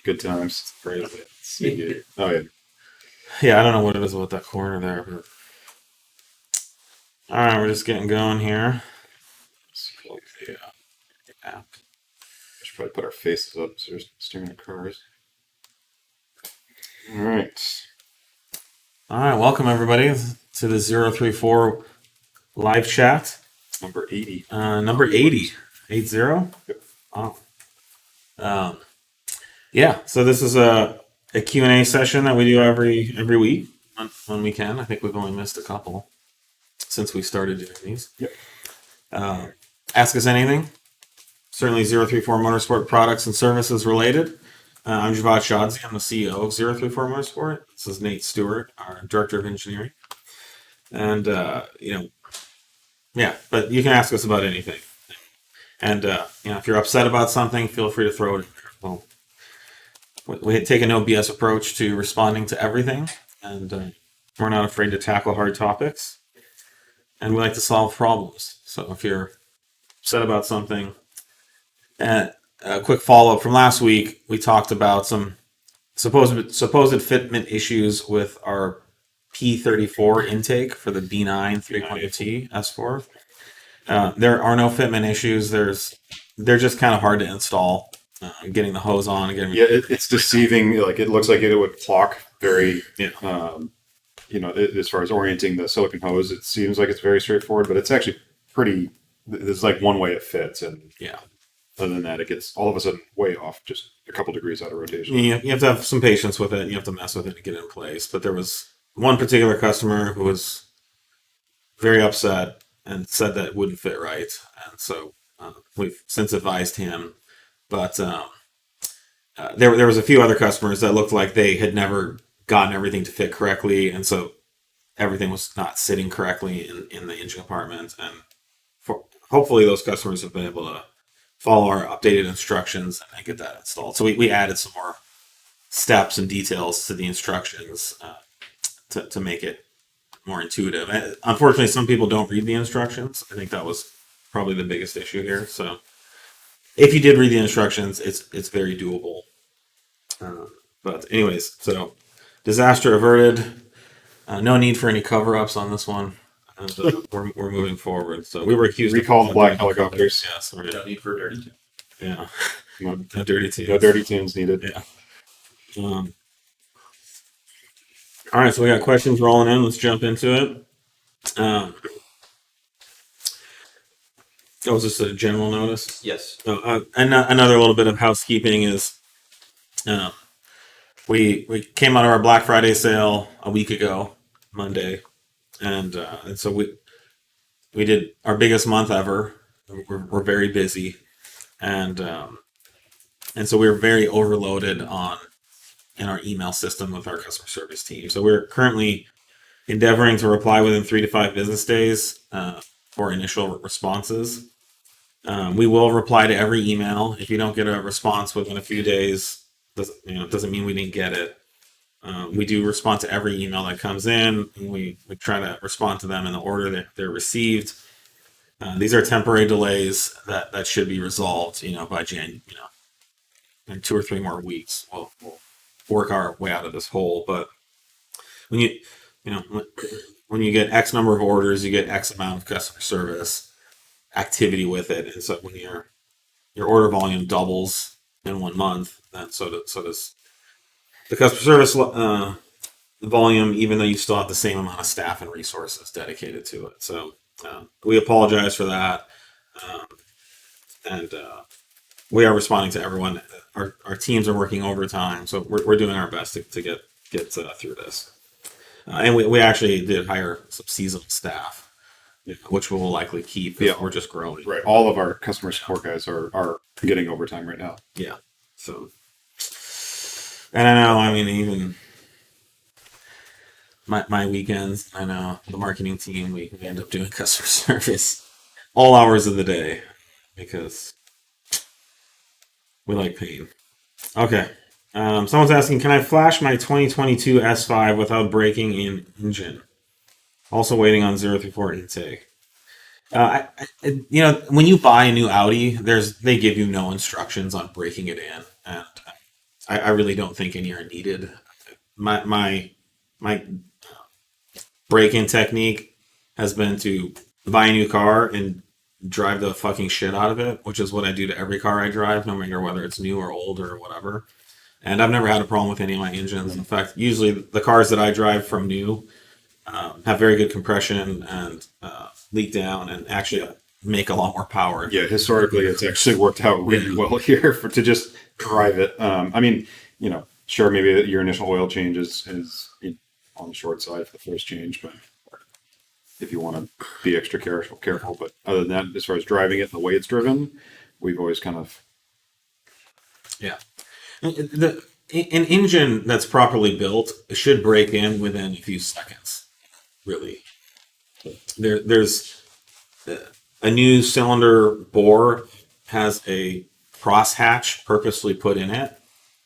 Good times. Crazy. Oh yeah. Yeah, I don't know what it is with that corner there, but all right, we're just getting going here. Let's close the App. We should probably put our faces up so we're staring at cars. All right. All right, welcome everybody to the 034 live chat. Number 80. Number 80. 80? Yep. Wow. Yeah, so this is a Q&A session that we do every week when we can. I think we've only missed a couple since we started doing these. Yep. Ask us anything. Certainly 034 Motorsport products and services related. I'm Javad Shadzi. I'm the CEO of 034 Motorsport. This is Nate Stewart, our Director of Engineering. And, yeah, but you can ask us about anything. And, if you're upset about something, feel free to throw it in there. Well, we take a no BS approach to responding to everything. And we're not afraid to tackle hard topics. And we like to solve problems. So if you're upset about something, and a quick follow-up from last week, we talked about some supposed fitment issues with our P34 intake for the B9.5 S4. There are no fitment issues. They're just kind of hard to install. Getting the hose on and getting it's deceiving. Like it looks like it would clock very. Yeah. As far as orienting the silicon hose, it seems like it's very straightforward, but it's actually pretty. There's like one way it fits, and yeah. Other than that, it gets all of a sudden way off, just a couple degrees out of rotation. You have to have some patience with it. You have to mess with it to get it in place. But there was one particular customer who was very upset and said that it wouldn't fit right. And so we've since advised him. But there was a few other customers that looked like they had never gotten everything to fit correctly. And so everything was not sitting correctly in the engine compartment. And hopefully those customers have been able to follow our updated instructions and get that installed. So we added some more steps and details to the instructions to make it more intuitive. And unfortunately, some people don't read the instructions. I think that was probably the biggest issue here. So if you did read the instructions, it's very doable. But anyways, so disaster averted. No need for any cover-ups on this one. And, we're moving forward. So we were accused Recall of the black helicopters. Yes, we're No need for dirty tune. yeah. No, No dirty tunes. no dirty tunes needed. Yeah. All right, so we got questions rolling in. Let's jump into it. That was just a general notice. Yes. And another little bit of housekeeping is we came out of our Black Friday sale a week ago, Monday, and so we did our biggest month ever. We're very busy, and so we were very overloaded in our email system with our customer service team. So we're currently endeavoring to reply within 3 to 5 business days for initial responses. We will reply to every email. If you don't get a response within a few days, it doesn't mean we didn't get it. We do respond to every email that comes in. And we try to respond to them in the order that they're received. These are temporary delays that should be resolved, by January, in 2 or 3 more weeks. We'll work our way out of this hole. But when you get X number of orders, you get X amount of customer service activity with it. And so when your order volume doubles in 1 month, then so does the customer service volume, even though you still have the same amount of staff and resources dedicated to it. So we apologize for that. And we are responding to everyone. Our teams are working overtime, so we're doing our best to get through this. And we actually did hire some seasonal staff, which we will likely keep. Yeah, we're just growing. Right. All of our customer support guys are getting overtime right now. Yeah. So, and I know, even my weekends, I know the marketing team, we end up doing customer service all hours of the day because we like pain. Okay. Someone's asking, can I flash my 2022 S5 without breaking in engine? Also waiting on 034 intake. When you buy a new Audi, they give you no instructions on breaking it in, and I really don't think any are needed. My break-in technique has been to buy a new car and drive the fucking shit out of it, which is what I do to every car I drive, no matter whether it's new or old or whatever. And I've never had a problem with any of my engines. In fact, usually the cars that I drive from new have very good compression and leak down and actually make a lot more power. Yeah, historically, it's actually worked out really well here to just drive it. I mean, sure, maybe your initial oil change is on the short side for the first change, but if you want to be extra careful. But other than that, as far as driving it and the way it's driven, we've always kind of... Yeah. An engine that's properly built should break in within a few seconds, really. There's a new cylinder bore has a crosshatch purposely put in it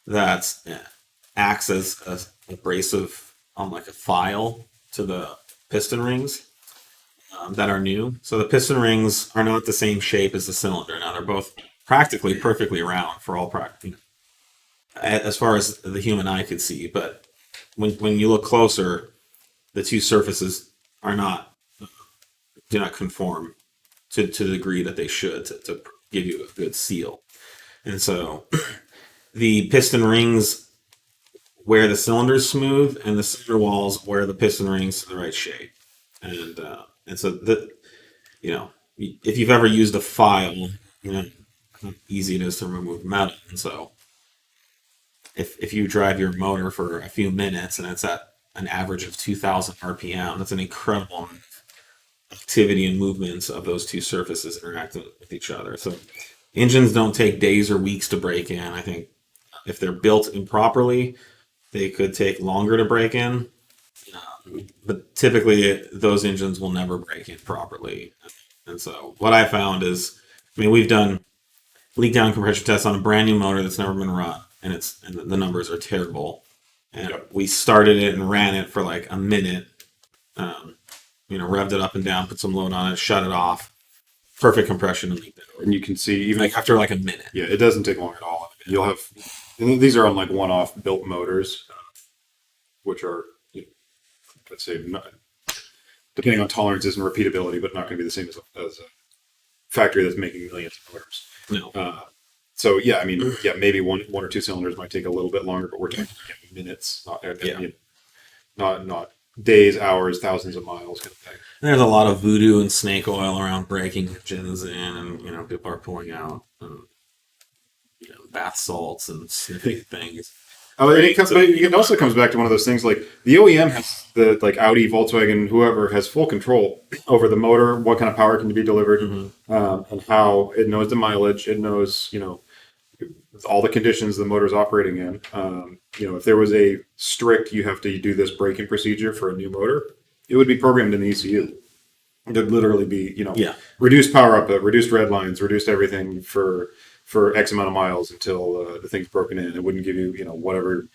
that acts as an abrasive on like a file to the piston rings that are new. So the piston rings are not the same shape as the cylinder. Now they're both practically perfectly round for all practice, as far as the human eye could see. But when you look closer, the two surfaces do not conform to the degree that they should to give you a good seal. And so the piston rings where the cylinder is smooth and the cylinder walls where the piston rings to the right shape. And so if you've ever used a file, how easy it is to remove metal. And so if you drive your motor for a few minutes and it's at an average of 2,000 RPM, that's an incredible activity and movements of those two surfaces interacting with each other. So engines don't take days or weeks to break in. I think if they're built improperly, they could take longer to break in. But typically, those engines will never break in properly. And so what I found is, we've done leak down compression tests on a brand new motor that's never been run, and the numbers are terrible. And we started it and ran it for like a minute, revved it up and down, put some load on it, shut it off. Perfect compression and leak down. And you can see even like after like a minute. Yeah, it doesn't take long at all. You'll have, and these are on like one-off built motors, which are, let's say, depending on tolerances and repeatability, but not going to be the same as a factory that's making millions of motors. No. So yeah, maybe one or two cylinders might take a little bit longer, but we're talking minutes, not days, hours, thousands of miles kind of thing. And there's a lot of voodoo and snake oil around breaking engines in, and people are pulling out bath salts and things. Oh, and it also comes back to one of those things like the OEM has like Audi, Volkswagen, whoever has full control over the motor, what kind of power can be delivered, and how it knows the mileage, it knows all the conditions the motor's operating in. If there was a strict, you have to do this braking procedure for a new motor, it would be programmed in the ECU. There'd literally be reduced power output, reduced red lines, reduced everything for X amount of miles until the thing's broken in. It wouldn't give you, whatever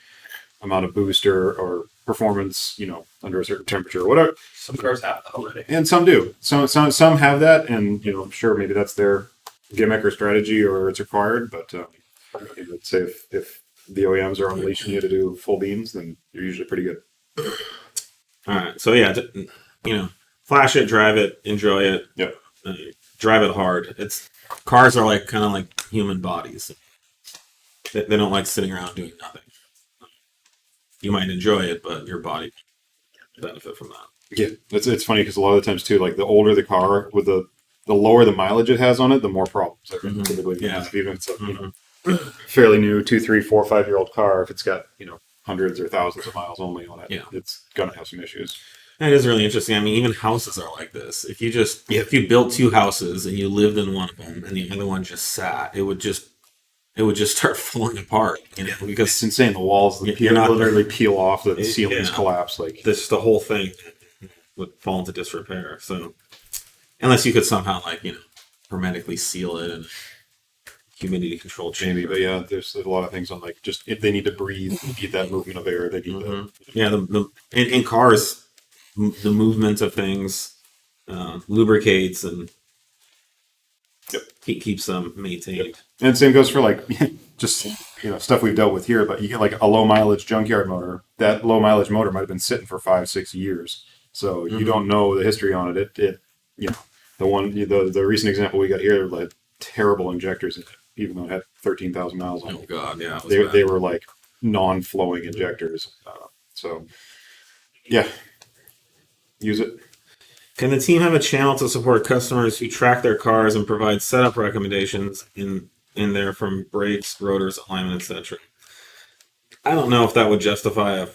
amount of boost or performance, under a certain temperature or whatever. Some cars have that already. And some do. Some have that, and, I'm sure maybe that's their gimmick or strategy or it's required, but let's say if the OEMs are unleashing you to do full beans, then you're usually pretty good. All right. So, flash it, drive it, enjoy it. Yep. Drive it hard. Cars are kind of like human bodies. They don't like sitting around doing nothing. You might enjoy it, but your body benefit from that. Yeah, it's funny because a lot of the times too, like the older the car, with the lower the mileage it has on it, the more problems it typically has. Even if it's a fairly new 2, 3, 4, 5-year-old car, if it's got hundreds or thousands of miles only on it, it's gonna have some issues. That is really interesting. Even houses are like this. If you built two houses and you lived in one of them and the other one just sat, it would just start falling apart. Because it's insane. The walls literally peel off, the ceilings collapse. The whole thing would fall into disrepair. So unless you could somehow hermetically seal it and humidity control chamber. Maybe, but there's a lot of things on just if they need to breathe, they need that movement of air. They need in cars. The movement of things lubricates and keeps them maintained. And same goes for just stuff we've dealt with here, but you get like a low mileage junkyard motor. That low mileage motor might have been sitting for 5-6 years, so you don't know the history on it. The recent example we got here, like terrible injectors in it, even though it had 13,000 miles on it. Oh God, yeah. They were like non-flowing injectors. So yeah, use it. Can the team have a channel to support customers who track their cars and provide setup recommendations in there from brakes, rotors, alignment, etc.? I don't know if that would justify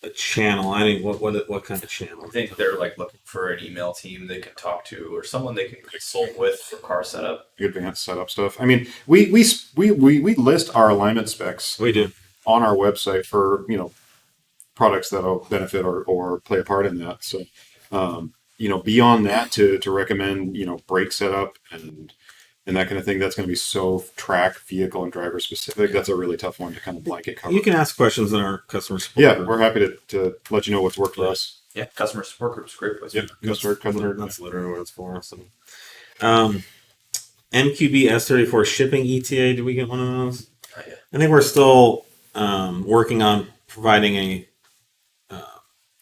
a channel. I mean, what kind of channel? I think they're like looking for an email team they can talk to or someone they can consult with for car setup. Advanced setup stuff. I mean, we list our alignment specs We do. on our website for products that'll benefit or play a part in that. So beyond that, to recommend brake setup and that kind of thing, that's going to be so track, vehicle, and driver specific. That's a really tough one to kind of blanket cover. You can ask questions in our customer support. Yeah, group. we're happy to let you know what's worked for us. Yeah, customer support group's a great place. Yep, That's literally what it's for. So, MQB S34 Shipping ETA. Did we get one of those? Oh, yeah. I think we're still working on providing a.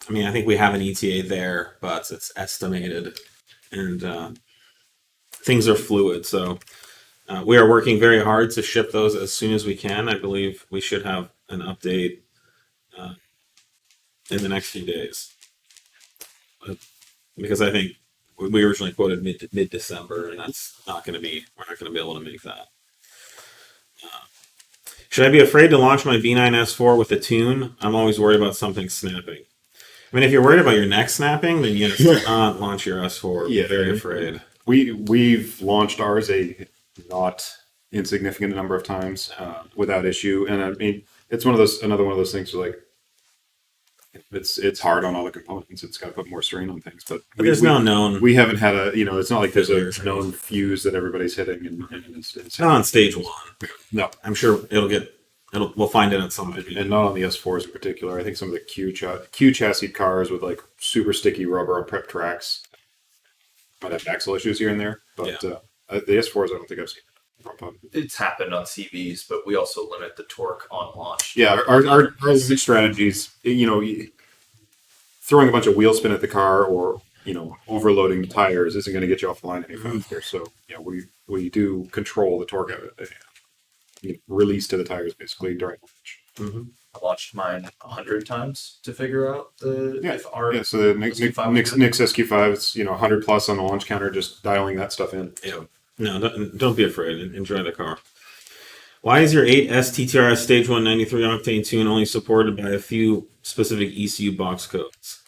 I think we have an ETA there, but it's estimated, and things are fluid. So we are working very hard to ship those as soon as we can. I believe we should have an update in the next few days, because I think we originally quoted mid December, and that's not going to be. We're not going to be able to make that. Should I be afraid to launch my B9 S4 with a tune? I'm always worried about something snapping. I mean, if you're worried about your neck snapping, then you not launch your S4. Yeah, Very afraid. We've launched ours a not insignificant number of times without issue, and I mean it's another one of those things where, like, it's hard on all the components. It's got to put more strain on things, but There's no known. We haven't had it's not like there's a Failures. known fuse that everybody's hitting, and it's Not on stage one. no, I'm sure we'll find it at some point. and not on the S4s in particular. I think some of the Q chassis cars with like super sticky rubber on prep tracks might have axle issues here and there, but the S4s I don't think I've seen. It's happened on CVs, but we also limit the torque on launch. Yeah, our strategies, throwing a bunch of wheel spin at the car or overloading the tires isn't going to get you off the line any faster. So yeah, we do control the torque of it. Release to the tires basically during launch. I launched mine 100 times to figure out if our So the Nix SQ5, it's 100 plus on the launch counter, just dialing that stuff in. Yeah. No, don't be afraid. Enjoy the car. Why is your 8S TTRS Stage 193 octane tune only supported by a few specific ECU box codes?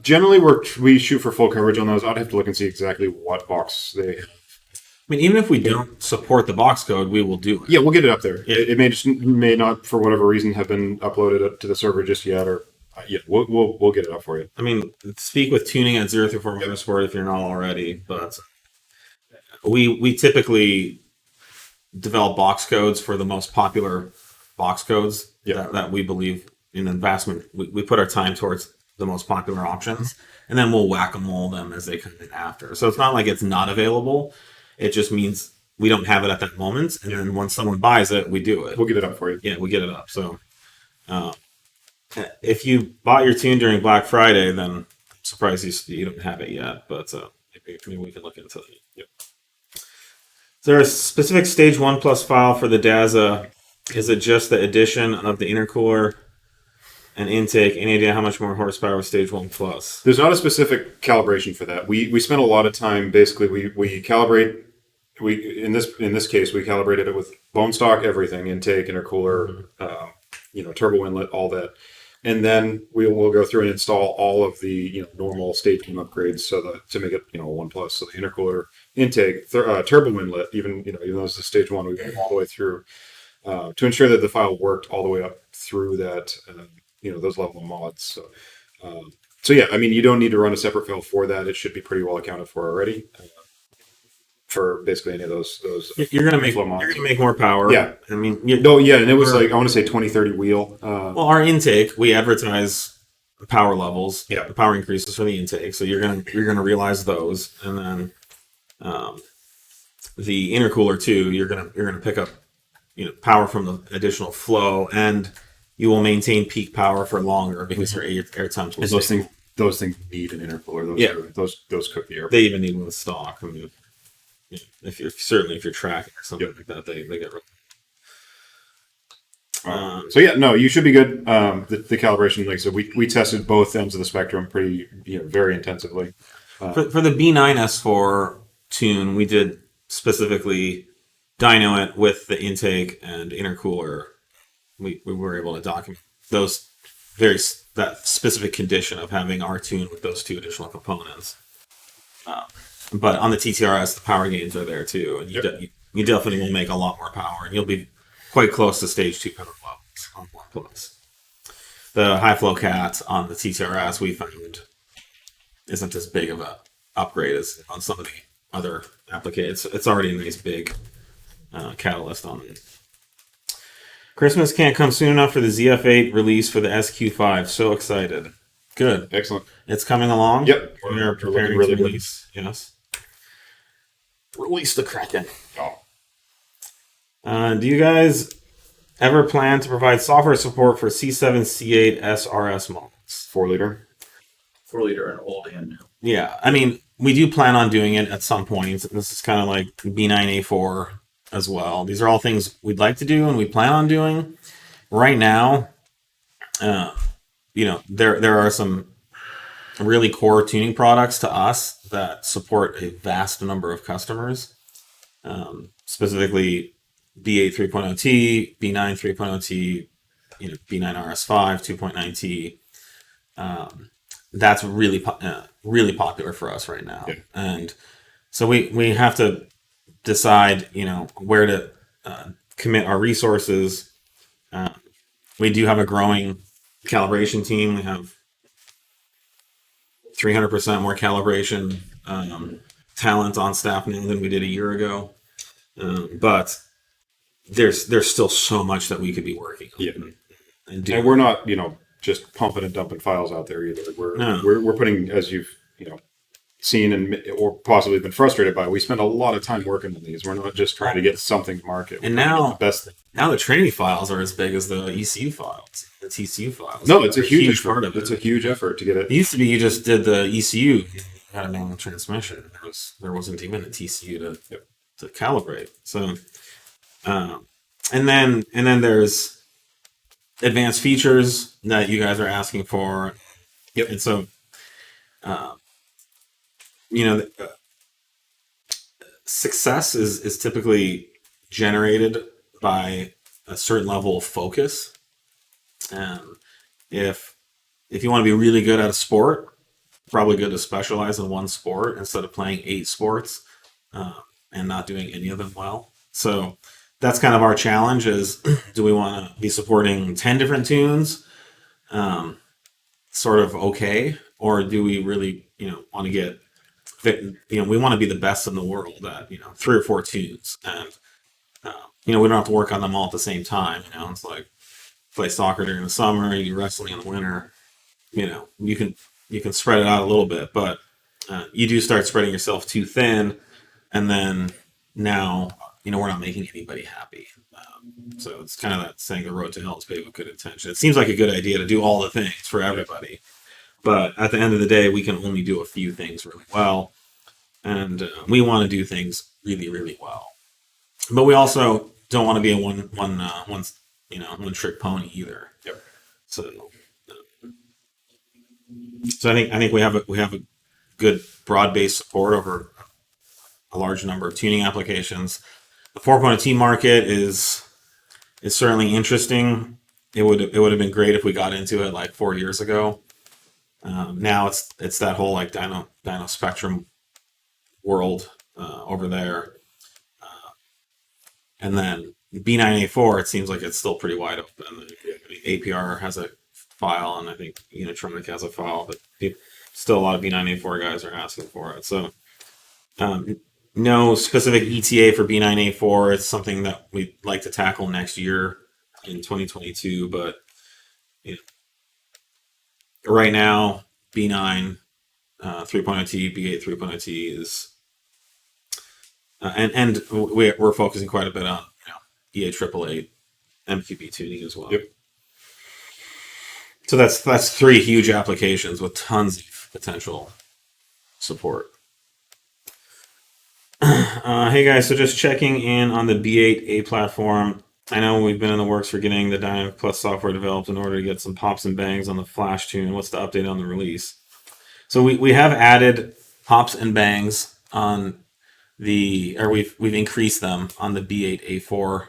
Generally, we shoot for full coverage on those. I'd have to look and see exactly what box they have. I mean, even if we don't support the box code, we will do it. Yeah, we'll get it up there. Yeah. It may not, for whatever reason, have been uploaded up to the server just yet, or we'll get it up for you. I mean, speak with tuning at 034 Motorsport if you're not already, but we typically develop box codes for the most popular box codes that we believe in investment. We put our time towards the most popular options, and then we'll whack-a-mole them as they come in after. So it's not like it's not available. It just means we don't have it at that moment, and then once someone buys it, we do it. We'll get it up for you. Yeah, we get it up. So if you bought your tune during Black Friday, then I'm surprised you don't have it yet, but maybe we can look into it. Yep. Is there a specific Stage 1 Plus file for the DAZA? Is it just the addition of the intercooler and intake? Any idea how much more horsepower with Stage 1 Plus? There's not a specific calibration for that. We spent a lot of time, basically, we calibrate, in this case, we calibrated it with bone stock, everything, intake, intercooler, turbo inlet, all that. And then we'll go through and install all of the normal Stage 1 upgrades to make it 1 Plus. So the intercooler, intake, turbo inlet, even though it's a Stage 1, we went all the way through to ensure that the file worked all the way up through that those level of mods. So yeah, I mean, you don't need to run a separate file for that. It should be pretty well accounted for already for basically any of those. You're gonna make more power. Yeah, I mean, and it was like I want to say 20-30 wheel. Well, our intake, we advertise the power levels, Yeah. the power increases for the intake, so you're gonna realize those, and then the intercooler too. You're gonna pick up power from the additional flow, and you will maintain peak power for longer because your air temps will And stay. those things need an intercooler. Yeah. Those cook the air. They even need one with stock. I mean, if you're tracking or something like that, they get. So yeah, no, you should be good. The calibration, like I said, we tested both ends of the spectrum pretty, very intensively. For the B9 S4 tune, we did specifically dyno it with the intake and intercooler. We were able to document those that specific condition of having our tune with those two additional components. But on the TTRS, the power gains are there too, and you definitely will make a lot more power, and you'll be quite close to stage 2 power levels on OnePlus. The high flow cat on the TTRS we found isn't as big of a upgrade as on some of the other applications. It's already a nice big catalyst on it. Christmas can't come soon enough for the ZF8 release for the SQ5. So excited. Good. Excellent. It's coming along. Yep. We're preparing really to release. Yes. Release the Kraken. Oh. Do you guys ever plan to provide software support for C7.5 SRS models? 4-liter. 4-liter and old and new. Yeah, I mean, we do plan on doing it at some point. This is kind of like B9 A4 as well. These are all things we'd like to do and we plan on doing. Right now, there are some really core tuning products to us that support a vast number of customers. Specifically, B8 3.0T, B9 3.0T, B9 RS5 2.9T. That's really popular for us right now, and so we have to decide, where to commit our resources. We do have a growing calibration team. We have 300% more calibration talent on staff now than we did a year ago, but there's still so much that we could be working on. And we're not, just pumping and dumping files out there either. We're putting, as you've seen or possibly been frustrated by, we spend a lot of time working on these. We're not just trying to get something to market. And now the best thing. Now the training files are as big as the ECU files, the TCU files. No, it's a huge part of it. It's a huge effort to get it. It used to be you just did the ECU, you had a manual transmission. There wasn't even a TCU to calibrate. So, and then there's advanced features that you guys are asking for. Yep. And so, success is typically generated by a certain level of focus. If you want to be really good at a sport, probably good to specialize in one sport instead of playing 8 sports and not doing any of them well. So that's kind of our challenge is, do we want to be supporting 10 different tunes, sort of okay, or do we really, want to get fit, we want to be the best in the world at, 3 or 4 tunes, and, we don't have to work on them all at the same time, it's like play soccer during the summer, you do wrestling in the winter, you can spread it out a little bit, but you do start spreading yourself too thin, and then now, we're not making anybody happy. So it's kind of that saying, the road to hell is paved with good intention. It seems like a good idea to do all the things for everybody, but at the end of the day, we can only do a few things really well, and we want to do things really, really well. But we also don't want to be a one trick pony either. Yep. So I think we have a good broad-based support over a large number of tuning applications. The 4.0T market is certainly interesting. It would have been great if we got into it like 4 years ago. Now it's that whole like dyno spectrum world over there, and then B9 A4. It seems like it's still pretty wide open. I mean, APR has a file, and I think Unitronic has a file, but still a lot of B9 A4 guys are asking for it. So. No specific ETA for B9 A4. It's something that we'd like to tackle next year in 2022, but right now B9 3.0T, B8 3.0T is, and we're focusing quite a bit on EA888 MQB tuning as well. Yep. So that's 3 huge applications with tons of potential support. Hey guys, so just checking in on the B8A platform. I know we've been in the works for getting the dynamicmilf software developed in order to get some pops and bangs on the flash tune. What's the update on the release? So we have added pops and bangs on we've increased them on the B8A4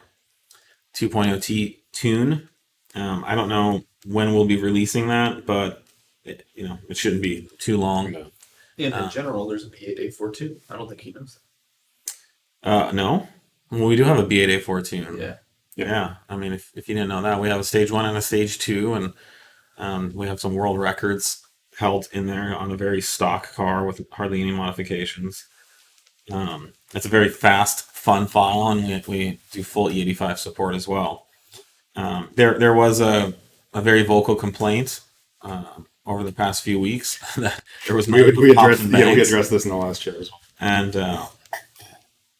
2.0 T tune. I don't know when we'll be releasing that, but it shouldn't be too long. No. And in general, there's a B8 A4 too. I don't think he knows No. Well, we do have a B8A4 tune. that. Yeah. I mean, if you didn't know that, we have a stage 1 and a stage 2, and we have some world records held in there on a very stock car with hardly any modifications. It's a very fast, fun file, and we do full E85 support as well. There was a very vocal complaint over the past few weeks that there was We pops and bangs. addressed this in the last chair as well.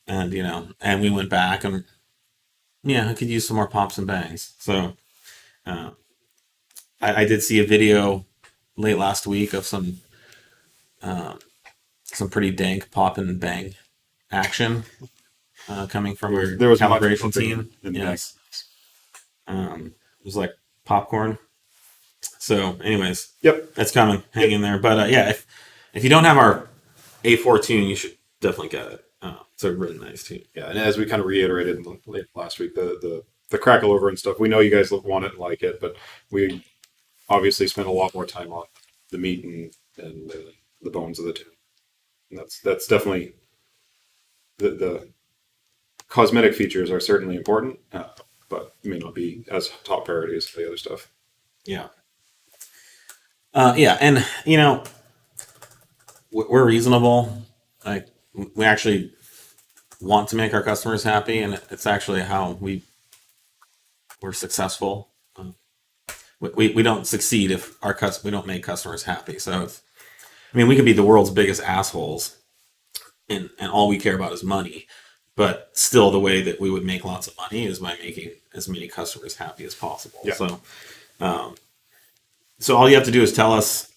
And we went back and I could use some more pops and bangs. So I did see a video late last week of some pretty dank pop and bang action coming from our There was calibration much team. in the Yes. It was like popcorn. So, anyways, Yep. that's coming. Hang in there. But if you don't have our A4 tune, you should definitely get it. It's a really nice tune. Yeah, and as we kind of reiterated last week, the crackle over and stuff, we know you guys want it and like it, but we obviously spent a lot more time on the meat and the bones of the tune. And that's definitely the cosmetic features are certainly important, but may not be as top priority as the other stuff. Yeah. And we're reasonable. Like, we actually want to make our customers happy, and it's actually how we're successful. We don't succeed if we don't make customers happy. So we could be the world's biggest assholes, and all we care about is money. But still, the way that we would make lots of money is by making as many customers happy as possible. Yeah. So all you have to do is tell us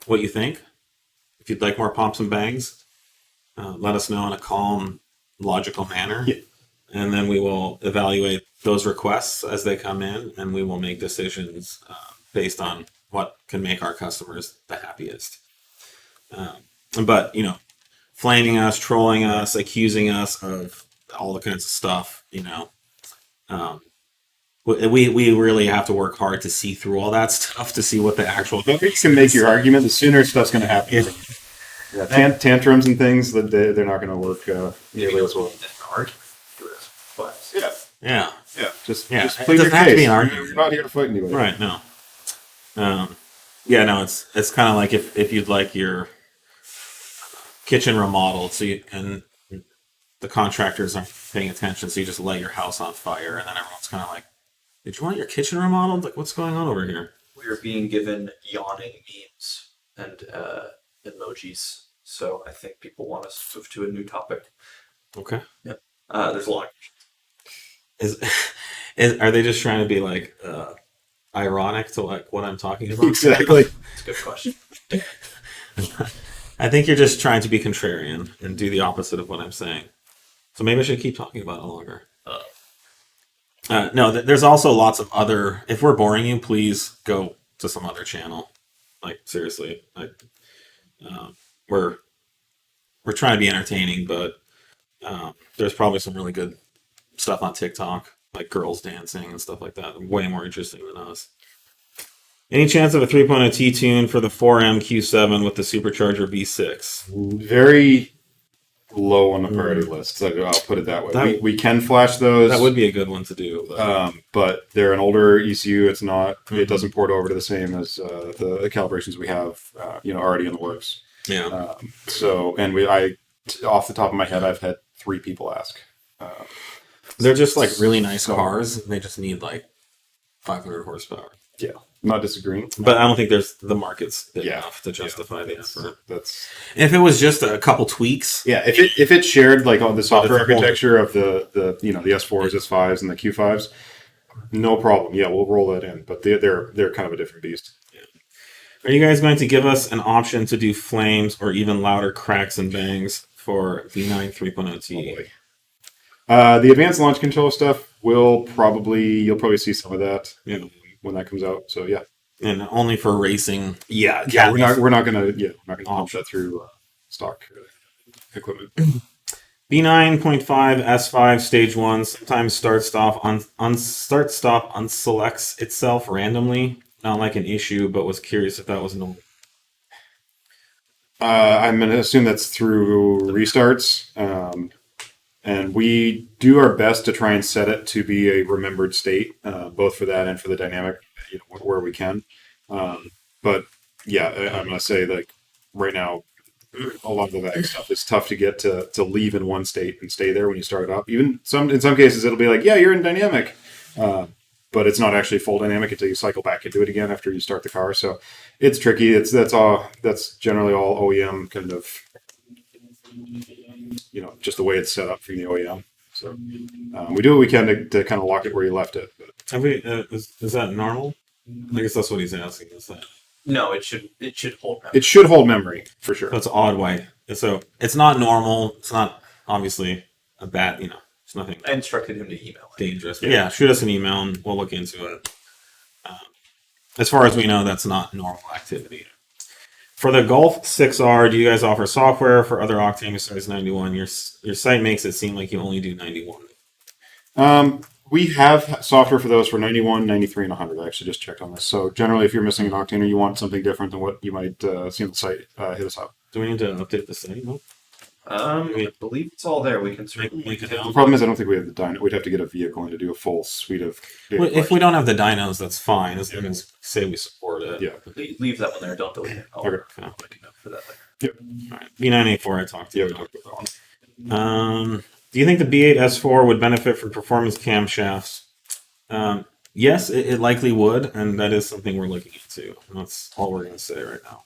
what you think. If you'd like more pops and bangs, let us know in a calm, logical manner. Yeah. And then we will evaluate those requests as they come in, and we will make decisions based on what can make our customers the happiest. But, flaming us, trolling us, accusing us of all the kinds of stuff, we really have to work hard to see through all that stuff to see what the actual... The longer you can make your argument, the sooner stuff's going to happen. Yeah, tantrums and things, they're not going to work nearly as well. Yeah. Just It plead your doesn't have to case. be an argument. You're not here to fight anybody. Right, no. It's kind of like if you'd like your kitchen remodeled, and the contractors aren't paying attention, so you just light your house on fire, and then everyone's kind of like, did you want your kitchen remodeled? Like, what's going on over here? We are being given yawning memes and emojis, so I think people want us to move to a new topic. Okay. Yep. There's a lot. Are they just trying to be like ironic to like what I'm talking about? Exactly. It's a good question. I think you're just trying to be contrarian and do the opposite of what I'm saying. So maybe I should keep talking about it longer. No, there's also lots of other... If we're boring you, please go to some other channel. Like, seriously. We're trying to be entertaining, but there's probably some really good stuff on TikTok, like girls dancing and stuff like that. Way more interesting than us. Any chance of a 3.0 T tune for the 4M Q7 with the supercharger V6? Very low on the priority list. So I'll put it that way. We can flash those. That would be a good one to do. But they're an older ECU. It's not. It doesn't port over to the same as the calibrations we have. Already in the works. Yeah. Off the top of my head, I've had 3 people ask. They're just like really nice cars. They just need like 500 horsepower. Yeah. Not disagreeing. But I don't think there's the market's big Yeah. enough to justify the effort. That's If it was just a couple tweaks, if it shared like on the software it's a whole- architecture of the the S4s, S5s, and the Q5s, no problem. Yeah, we'll roll that in. But they're kind of a different beast. are you guys going to give us an option to do flames or even louder cracks and bangs for B9 3.0 T? The advanced launch control stuff you'll probably see some of that when that comes out. So yeah. And only for racing. Yeah, we're not gonna pump that through stock equipment. B9.5 S5 Stage 1 sometimes start stop unselects itself randomly. Not like an issue, but was curious if that was normal. I'm gonna assume that's through restarts, and we do our best to try and set it to be a remembered state, both for that and for the dynamic, where we can. But yeah, I'm gonna say like right now, a lot of the VAG stuff is tough to get to leave in one state and stay there when you start it up. Even in some cases, it'll be like, yeah, you're in dynamic, but it's not actually full dynamic until you cycle back into it again after you start the car. So it's tricky. That's generally all OEM kind of, just the way it's set up from the OEM. So we do what we can to kind of lock it where you left it. But. Have we, is that normal? I guess that's what he's asking. Is that? No, it should hold memory. It should hold memory for sure. That's odd way. So it's not normal. It's not obviously a bad. It's nothing. I instructed him to email it. Dangerous. But yeah, shoot us an email and we'll look into it. As far as we know, that's not normal activity. For the Golf 6R, do you guys offer software for other Octane besides 91? Your site makes it seem like you only do 91. We have software for those for 91, 93, and 100. I actually just checked on this. So generally, if you're missing an Octane or you want something different than what you might see on the site, hit us up. Do we need to update the site? No? I believe it's all there. We can certainly Make it The down. problem is I don't think we have the dyno. We'd have to get a vehicle in to do a full suite of data Well, if we collection. don't have the dynos, that's fine. As long as say we support it. Yeah. leave that one there. Don't delete it. I'll Okay. make a note for that later. Yep. All right. B984, I talked to Yeah, you we about. talked about that one. Do you think the B8 S4 would benefit from performance camshafts? Yes, it likely would, and that is something we're looking into. And that's all we're going to say right now.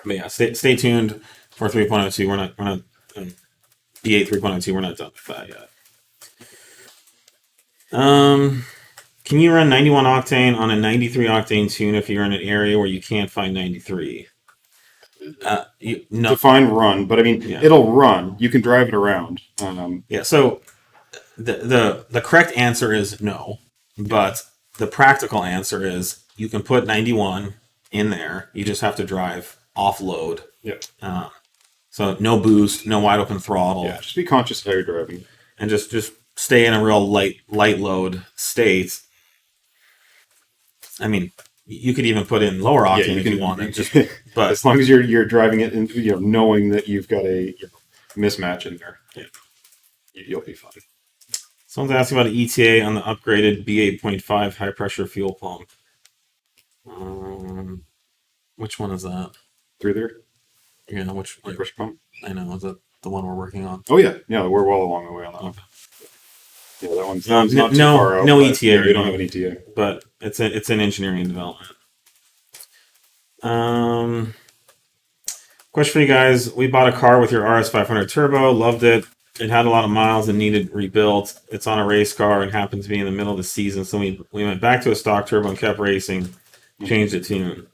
But yeah, stay tuned for 3.02. We're not B8 3.02. We're not done with that yet. Can you run 91 octane on a 93 octane tune if you're in an area where you can't find 93? No. Define run, but I mean, it'll run. You can drive it around. Yeah, so the correct answer is no, but the practical answer is you can put 91 in there. You just have to drive off-load. Yep. So no boost, no wide open throttle, Yeah, just be conscious of how you're driving. and just stay in a real light load state. I mean, you could even put in lower octane if you wanted. But as long as you're driving it and knowing that you've got a mismatch in there, you'll be fine. someone's asking about an ETA on the upgraded B8.5 high pressure fuel pump. Which one is that? Through there, Yeah, which pressure pump. I know, is that the one we're working on? Oh yeah, we're well along the way on that one. Yeah, that one's not too no- far out. no but, ETA, yeah, we don't no. have an E ETA. But it's an engineering development. Question for you guys: we bought a car with your RS500 turbo, loved it. It had a lot of miles and needed rebuilt. It's on a race car and happened to be in the middle of the season, so we went back to a stock turbo and kept racing. Changed the tune.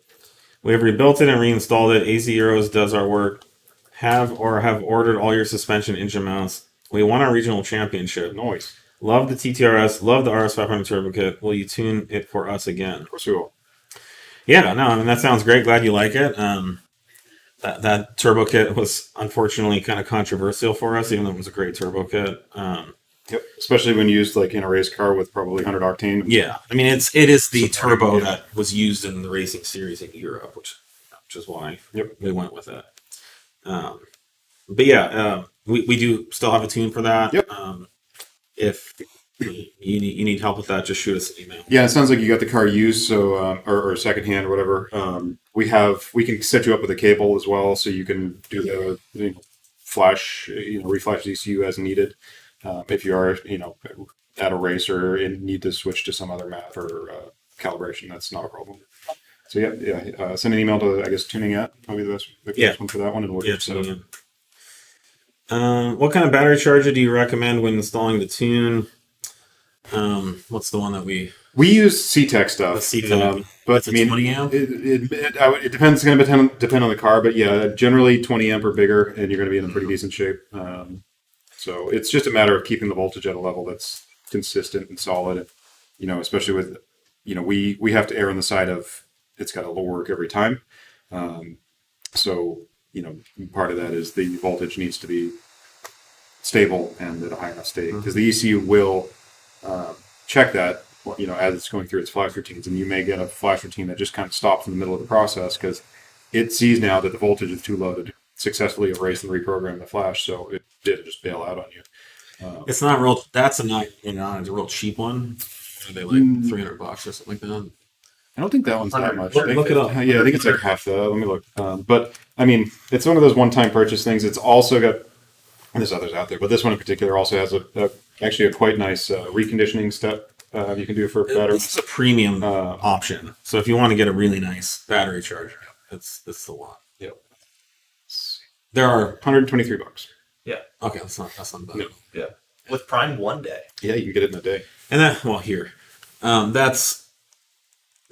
We have rebuilt it and reinstalled it. AZ Euros does our work. Have ordered all your suspension engine mounts. We won our regional championship. Noise. Love the TTRS. Love the RS500 turbo kit. Will you tune it for us again? Of course we will. Yeah, no, I mean, that sounds great. Glad you like it. That turbo kit was unfortunately kind of controversial for us, even though it was a great turbo kit. Yep. Especially when used like in a race car with probably 100 octane. Yeah, I mean, it is the turbo that was used in the racing series in Europe, which is why we went with it. But yeah, we do still have a tune for that. Yep. If you need help with that, just shoot us an email. Yeah, it sounds like you got the car used, so or secondhand or whatever. We can set you up with a cable as well, so you can do the flash, reflash ECU as needed. If you are, at a race or need to switch to some other map or calibration, that's not a problem. So send an email to, I guess, tuning at probably the best one for that one, and we'll get set up. What kind of battery charger do you recommend when installing the tune? What's the one that we use C-Tech stuff? C-Tech. But I mean, 20 amp? it depends. It's going to depend on the car, but yeah, generally 20 amp or bigger, and you're going to be in a pretty decent shape. So it's just a matter of keeping the voltage at a level that's consistent and solid. You know, especially with, you know, we have to err on the side of it's got to work every time. So, you know, part of that is the voltage needs to be stable and at a high enough state, because the ECU will check that, you know, as it's going through its flash routines, and you may get a flash routine that just kind of stops in the middle of the process because it sees now that the voltage is too low to successfully erase and reprogram the flash, so it did just bail out on you. It's not real. That's a not, you know, it's a real cheap one. Are they like $300 or something like that? I don't think that one's that much. Look it up. Yeah, I think it's like half that. Let me look. But I mean, it's one of those one-time purchase things. It's also got, there's others out there, but this one in particular also has actually a quite nice reconditioning step you can do for batteries. It's a premium option. So if you want to get a really nice battery charger, that's the one. Yep. There are $123. Yeah. Okay, that's not bad. No. Yeah. With Prime 1 day. Yeah, you can get it in a day. And that, well, here, that's